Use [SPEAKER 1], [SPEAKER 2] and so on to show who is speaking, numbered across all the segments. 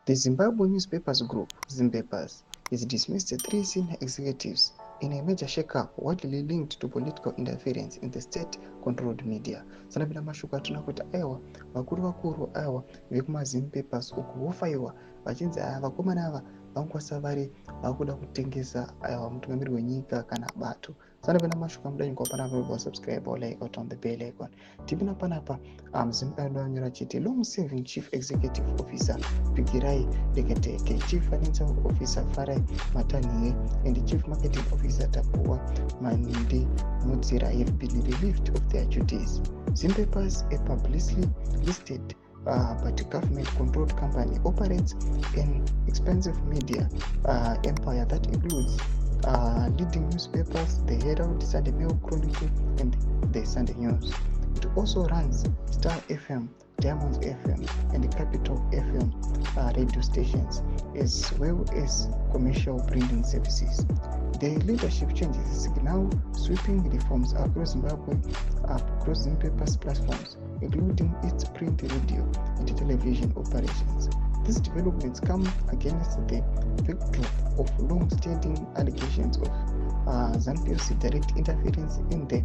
[SPEAKER 1] The Zimbabwe Newspapers Group, Zimpapers, is dismissed 3 senior executives in a major shakeup widely linked to political interference in the state-controlled media. Sanabira mashuka atona kuti aiwa vakuru aiwa vekumazimpapers uku vofaiwa vachinzi vakomana ava vangwasa vari vakuda kutengesa aiwa mutungamiri wenyika kana bato. Sanabira mashuka mudanyi kwa panapa subscribe or like or on the bell icon. Tipina panapa Zimbabwe anyora chiti long serving chief executive officer Pigirai Deketeke, chief financial officer Farai Mataniye, and the chief marketing officer Tapua Manindi Mutsira have been relieved of their duties. Zimpapers, a publicly listed but government-controlled company, operates an expensive media empire that includes leading newspapers, the Herald, Sunday Mail Chronicle, and the Sunday News. It also runs Star FM, Diamonds FM, and Capital FM radio stations, as well as commercial printing services. The leadership changes now sweeping reforms across Zimbabwe, across Zimpapers platforms, including its print, radio, and television operations. These developments come against the backdrop of long-standing allegations of ZANU-PF's direct interference in the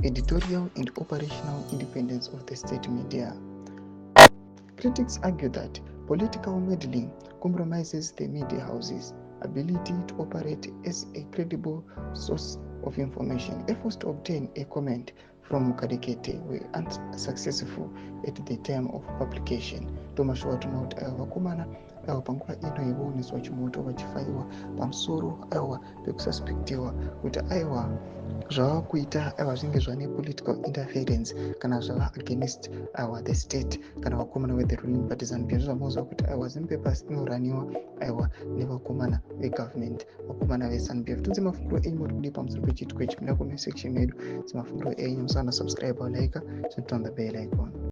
[SPEAKER 1] editorial and operational independence of the state media. Critics argue that political meddling compromises the media house's ability to operate as a credible source of information. Efforts to obtain a comment from Kadekete were unsuccessful at the time of publication. Tomashuwa tunoti vakomana panguva ino yavoniswa chimoto vachifaiwa pamusoro pekususpectiwa kuti zvavakuita zvinenge zvane political interference kana zvava against the state kana vakomana with the ruling party. ZANU-PF zvamaudzwa kuti Zimpapers inoraniwa nevakomana vegovernment, vakomana veZANU-PF. Tunze mafungiro enyu muri kudi pamusoro pechitiko ichi, pinda comment section medu. Mafungiro enyu musana subscribe or like, turn on the bell icon.